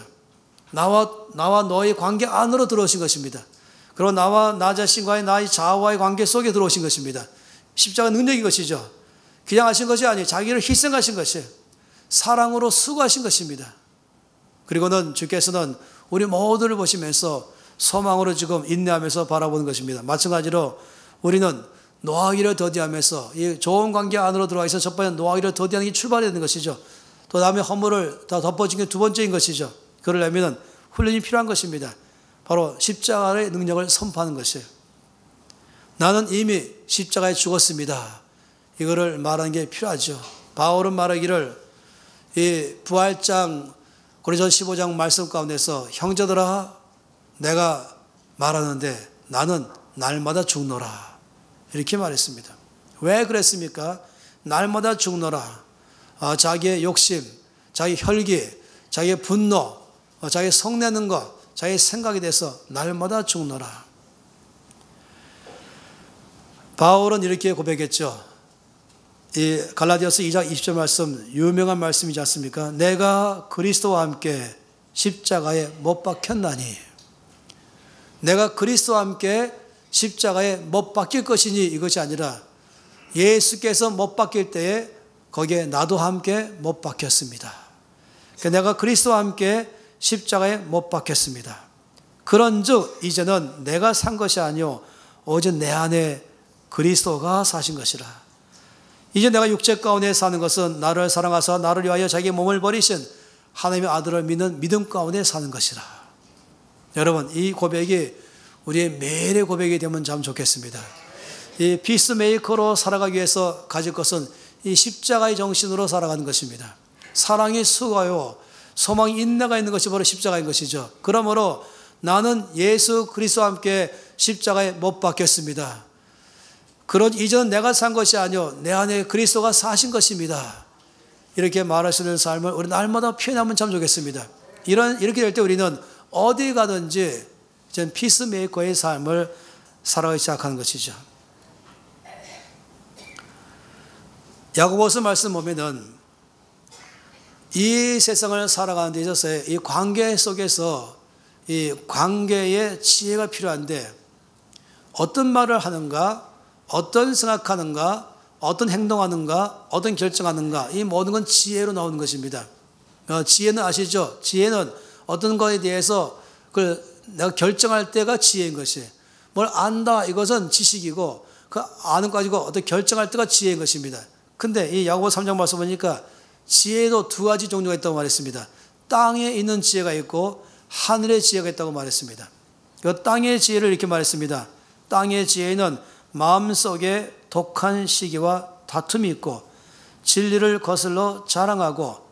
나와 너의 관계 안으로 들어오신 것입니다. 그리고 나와 나 자신과의 나의 자아와의 관계 속에 들어오신 것입니다. 십자가 능력이 것이죠. 그냥 하신 것이 아니에요. 자기를 희생하신 것이에요. 사랑으로 수고하신 것입니다. 그리고는 주께서는 우리 모두를 보시면서 소망으로 지금 인내하면서 바라보는 것입니다. 마찬가지로 우리는 노하기를 더디하면서 이 좋은 관계 안으로 들어가 있어 첫 번째 노하기를 더디하는 게 출발해야 되는 것이죠. 또 남의 허물을 다 덮어주는 게 두 번째인 것이죠. 그러려면 훈련이 필요한 것입니다. 바로 십자가의 능력을 선포하는 것이에요. 나는 이미 십자가에 죽었습니다. 이거를 말하는 게 필요하죠. 바울은 말하기를 이 부활장 고린도전서 15장 말씀 가운데서 형제들아 내가 말하는데 나는 날마다 죽노라 이렇게 말했습니다. 왜 그랬습니까? 날마다 죽노라. 자기의 욕심, 자기 혈기, 자기의 분노, 자기 성내는 것, 자기 생각에 대해서 날마다 죽노라. 바울은 이렇게 고백했죠. 이 갈라디아서 2장 20절 말씀 유명한 말씀이지 않습니까? 내가 그리스도와 함께 십자가에 못 박혔나니 내가 그리스도와 함께 십자가에 못 박힐 것이니 이것이 아니라 예수께서 못 박힐 때에 거기에 나도 함께 못 박혔습니다. 내가 그리스도와 함께 십자가에 못 박혔습니다. 그런즉 이제는 내가 산 것이 아니요 오직 내 안에 그리스도가 사신 것이라. 이제 내가 육체 가운데 사는 것은 나를 사랑하사 나를 위하여 자기 몸을 버리신 하나님의 아들을 믿는 믿음 가운데 사는 것이라. 여러분 이 고백이 우리의 매일의 고백이 되면 참 좋겠습니다. 이 피스메이커로 살아가기 위해서 가질 것은 이 십자가의 정신으로 살아가는 것입니다. 사랑이 수고요 소망이 인내가 있는 것이 바로 십자가인 것이죠. 그러므로 나는 예수 그리스도와 함께 십자가에 못 박혔습니다. 이제는 내가 산 것이 아니요 내 안에 그리스도가 사신 것입니다. 이렇게 말하시는 삶을 우리 날마다 표현하면 참 좋겠습니다. 이렇게 될 때 우리는 어디 가든지 피스메이커의 삶을 살아가기 시작하는 것이죠. 야고보서 말씀 보면은 이 세상을 살아가는 데 있어서 이 관계 속에서 이 관계의 지혜가 필요한데 어떤 말을 하는가, 어떤 생각하는가, 어떤 행동하는가, 어떤 결정하는가 이 모든 건 지혜로 나오는 것입니다. 지혜는 아시죠? 지혜는 어떤 것에 대해서 그걸 내가 결정할 때가 지혜인 것이에요. 뭘 안다 이것은 지식이고 그 아는 거 가지고 어떤 결정할 때가 지혜인 것입니다. 근데 이 야고보서 3장 말씀 보니까 지혜도 두 가지 종류가 있다고 말했습니다. 땅에 있는 지혜가 있고 하늘의 지혜가 있다고 말했습니다. 그 땅의 지혜를 이렇게 말했습니다. 땅의 지혜는 마음속에 독한 시기와 다툼이 있고 진리를 거슬러 자랑하고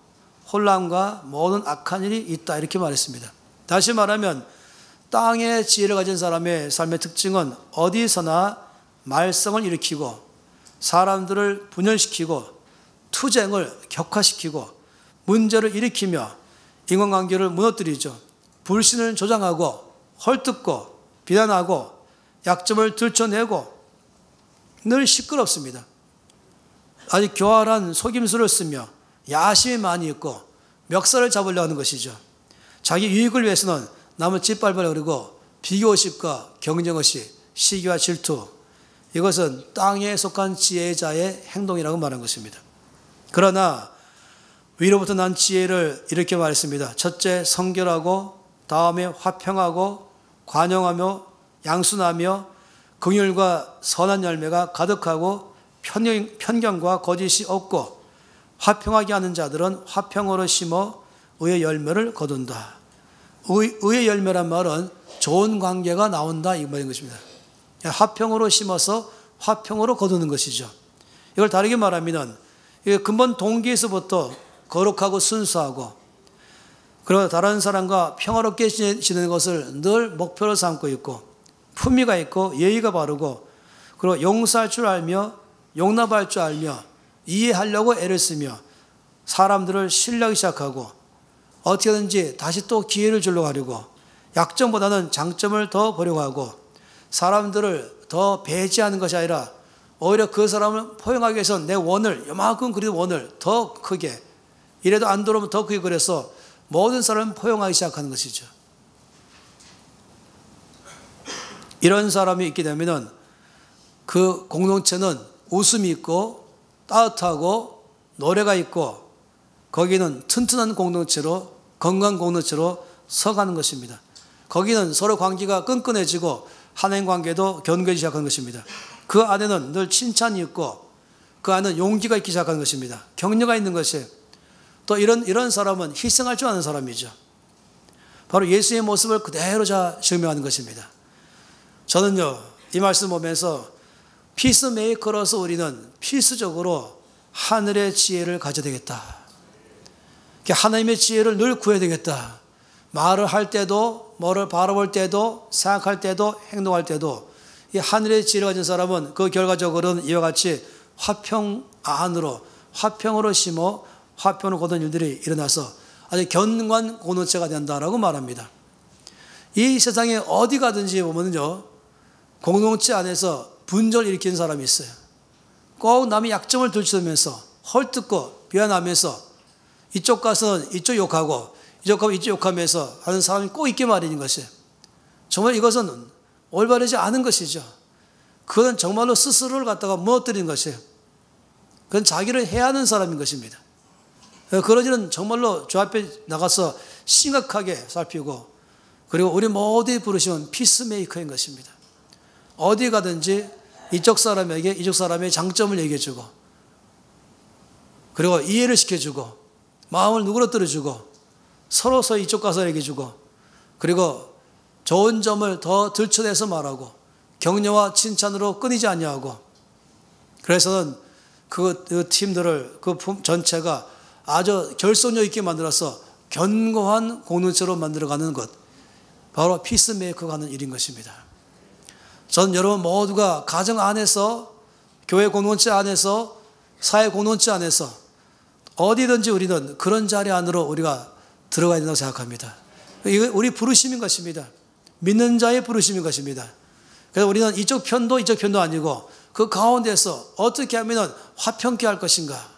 혼란과 모든 악한 일이 있다 이렇게 말했습니다. 다시 말하면 땅의 지혜를 가진 사람의 삶의 특징은 어디서나 말썽을 일으키고 사람들을 분열시키고 투쟁을 격화시키고 문제를 일으키며 인간관계를 무너뜨리죠. 불신을 조장하고 헐뜯고 비난하고 약점을 들춰내고 늘 시끄럽습니다. 아주 교활한 속임수를 쓰며 야심이 많이 있고 멱살을 잡으려 하는 것이죠. 자기 유익을 위해서는 남을 짓밟으려고 비교의식과 경쟁의식, 시기와 질투, 이것은 땅에 속한 지혜자의 행동이라고 말한 것입니다. 그러나 위로부터 난 지혜를 이렇게 말했습니다. 첫째, 성결하고, 다음에 화평하고, 관용하며, 양순하며, 긍휼과 선한 열매가 가득하고, 편견과 거짓이 없고, 화평하게 하는 자들은 화평으로 심어 의의 열매를 거둔다. 의의 열매란 말은 좋은 관계가 나온다 이 말인 것입니다. 화평으로 심어서 화평으로 거두는 것이죠. 이걸 다르게 말하면 근본 동기에서부터 거룩하고 순수하고, 그리고 다른 사람과 평화롭게 지내는 것을 늘 목표로 삼고 있고, 품위가 있고 예의가 바르고, 그리고 용서할 줄 알며 용납할 줄 알며 이해하려고 애를 쓰며 사람들을 신뢰하기 시작하고, 어떻게든지 다시 또 기회를 주려고 하려고, 약점보다는 장점을 더 보려고 하고, 사람들을 더 배제하는 것이 아니라 오히려 그 사람을 포용하기 위해서 내 원을, 요만큼 그리는 원을 더 크게, 이래도 안 들어오면 더 크게 그려서 모든 사람을 포용하기 시작하는 것이죠. 이런 사람이 있게 되면 그 공동체는 웃음이 있고 따뜻하고 노래가 있고, 거기는 튼튼한 공동체로, 건강한 공동체로 서가는 것입니다. 거기는 서로 관계가 끈끈해지고 하나님 관계도 견고해지기 시작하는 것입니다. 그 안에는 늘 칭찬이 있고 그 안에는 용기가 있기 시작하는 것입니다. 격려가 있는 것이에요. 또 이런 사람은 희생할 줄 아는 사람이죠. 바로 예수의 모습을 그대로 증명하는 것입니다. 저는요, 이 말씀 보면서 피스메이커로서 우리는 필수적으로 하늘의 지혜를 가져야 되겠다. 하나님의 지혜를 늘 구해야 되겠다. 말을 할 때도, 뭐를 바라볼 때도, 생각할 때도, 행동할 때도 이 하늘의 지혜를 가진 사람은 그 결과적으로는 이와 같이 화평 안으로, 화평으로 심어 화평으로 거둔 일들이 일어나서 아주 견고한 공동체가 된다라고 말합니다. 이 세상에 어디 가든지 보면요, 공동체 안에서 분절을 일으키는 사람이 있어요. 꼭 남의 약점을 들추면서 헐뜯고 비난하면서 이쪽 가서는 이쪽 욕하고 이쪽 가면 이쪽 욕하면서 하는 사람이 꼭 있게 마련인 것이에요. 정말 이것은 올바르지 않은 것이죠. 그건 정말로 스스로를 갖다가 무너뜨리는 것이에요. 그건 자기를 해하는 사람인 것입니다. 그런 일은 정말로 주 앞에 나가서 심각하게 살피고, 그리고 우리 모두의 부르심은 피스메이커인 것입니다. 어디 가든지 이쪽 사람에게 이쪽 사람의 장점을 얘기해주고, 그리고 이해를 시켜주고, 마음을 누그러뜨려주고, 서로 이쪽 가서 얘기해주고, 그리고 좋은 점을 더 들춰내서 말하고, 격려와 칭찬으로 끊이지 않냐고. 그래서는 그 팀들을, 그 전체가 아주 결속력 있게 만들어서 견고한 공동체로 만들어가는 것, 바로 피스메이커가 하는 일인 것입니다. 저는 여러분 모두가 가정 안에서, 교회 공동체 안에서, 사회 공동체 안에서 어디든지 우리는 그런 자리 안으로 우리가 들어가야 된다고 생각합니다. 이거 우리 부르심인 것입니다. 믿는 자의 부르심인 것입니다. 그래서 우리는 이쪽 편도 아니고 그 가운데서 어떻게 하면 화평케 할 것인가,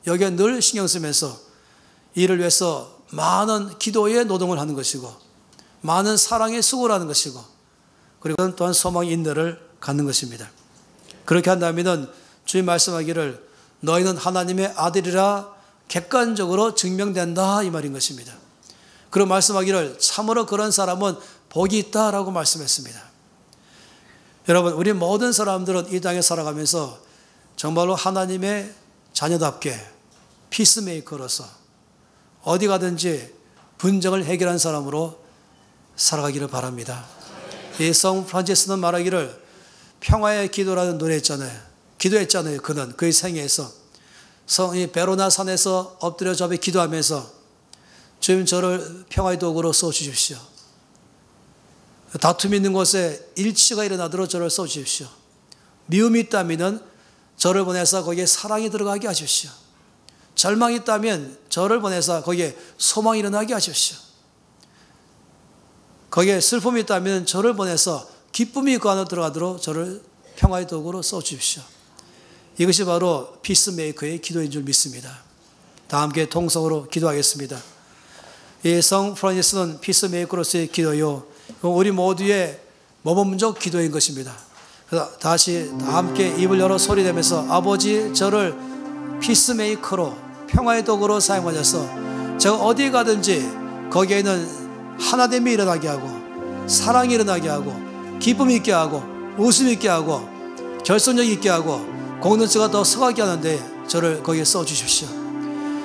여기에 늘 신경 쓰면서 이를 위해서 많은 기도의 노동을 하는 것이고, 많은 사랑의 수고를 하는 것이고, 그리고 또한 소망의 인내를 갖는 것입니다. 그렇게 한다면 주님 말씀하기를 너희는 하나님의 아들이라 객관적으로 증명된다 이 말인 것입니다. 그리고 말씀하기를 참으로 그런 사람은 복이 있다라고 말씀했습니다. 여러분, 우리 모든 사람들은 이 땅에 살아가면서 정말로 하나님의 자녀답게 피스메이커로서 어디 가든지 분쟁을 해결한 사람으로 살아가기를 바랍니다. 이 성 프란치스는 말하기를 평화의 기도라는 기도했잖아요. 그는 그의 생애에서 성이 베로나 산에서 엎드려 접에 기도하면서 주님 저를 평화의 도구로 써주십시오. 다툼이 있는 곳에 일치가 일어나도록 저를 써주십시오. 미움이 있다면 저를 보내서 거기에 사랑이 들어가게 하십시오. 절망이 있다면 저를 보내서 거기에 소망이 일어나게 하십시오. 거기에 슬픔이 있다면 저를 보내서 기쁨이 그 안으로 들어가도록 저를 평화의 도구로 써주십시오. 이것이 바로 피스메이커의 기도인 줄 믿습니다. 다 함께 통성으로 기도하겠습니다. 성 프란시스는 피스메이커로서의 기도요, 우리 모두의 모범적 기도인 것입니다. 그래서 다시 다 함께 입을 열어 소리내면서 아버지, 저를 피스메이커로, 평화의 도구로 사용하셔서 제가 어디 가든지 거기에는 하나됨이 일어나게 하고, 사랑이 일어나게 하고, 기쁨이 있게 하고, 웃음이 있게 하고, 결속력이 있게 하고, 공동체가 더 서가게 하는데 저를 거기에 써주십시오.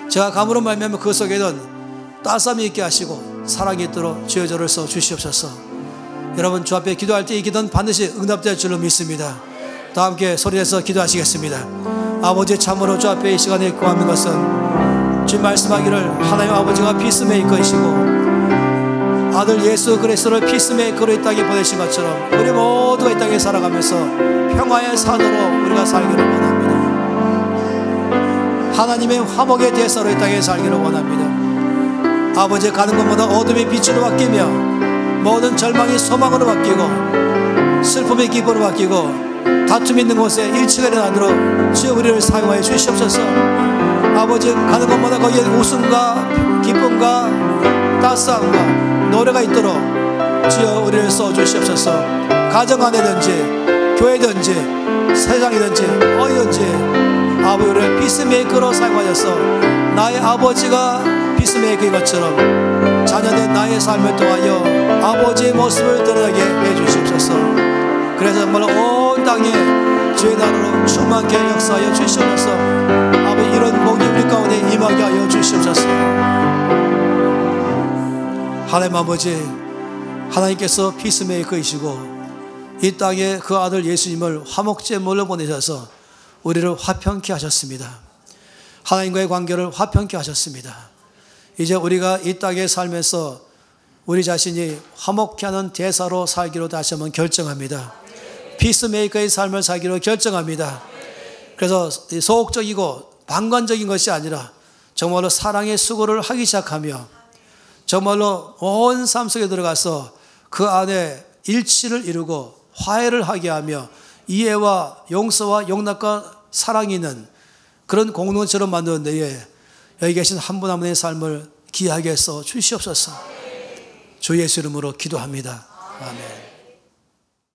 제가 감으로 말미암아 그 속에는 따스함이 있게 하시고 사랑이 있도록 주여 저를 써주시옵소서. 여러분, 주 앞에 기도할 때 이 기도는 반드시 응답될 줄로 믿습니다. 다 함께 소리내서 기도하시겠습니다. 아버지, 참으로 주 앞에 이 시간에 구하는 것은 주 말씀하기를 하나님 아버지가 피스메이커이시고 아들 예수 그리스도를 피스메이커로 이 땅에 보내신 것처럼 우리 모두가 이 땅에 살아가면서 평화의 산으로 우리가 살기를 원합니다. 하나님의 화목의 대사로 이 땅에 살기를 원합니다. 아버지, 가는 곳마다 어둠이 빛으로 바뀌며 모든 절망이 소망으로 바뀌고 슬픔이 기쁨으로 바뀌고 다툼이 있는 곳에 일치가 일어나도록 주여 우리를 사용하여 주시옵소서. 아버지, 가는 곳마다 거기에 웃음과 기쁨과 따스함과 노래가 있도록 주여 우리를 써주시옵소서. 가정 안에든지 교회든지 세상이든지 어디든지 아버지, 우리를 피스메이커로 사용하셔서 나의 아버지가 피스메이커인 것처럼 자녀된 나의 삶을 통하여 아버지의 모습을 드러나게 해주시옵소서. 그래서 정말 온 땅에 주의 나라로 충만케 역사하여 주시옵소서. 아버지, 이런 복이 우리 가운데 임하게 하여 주시옵소서. 하나님 아버지, 하나님께서 피스메이커이시고 이 땅에 그 아들 예수님을 화목제물로 보내셔서 우리를 화평케 하셨습니다. 하나님과의 관계를 화평케 하셨습니다. 이제 우리가 이 땅에 살면서 우리 자신이 화목케 하는 대사로 살기로 다시 한번 결정합니다. 피스메이커의 삶을 살기로 결정합니다. 그래서 소극적이고 방관적인 것이 아니라 정말로 사랑의 수고를 하기 시작하며 정말로 온 삶 속에 들어가서 그 안에 일치를 이루고 화해를 하게 하며 이해와 용서와 용납과 사랑이 있는 그런 공동체로 만드는 데에 여기 계신 한 분 한 분의 삶을 귀하게 써 주시옵소서. 주 예수 이름으로 기도합니다. 아멘.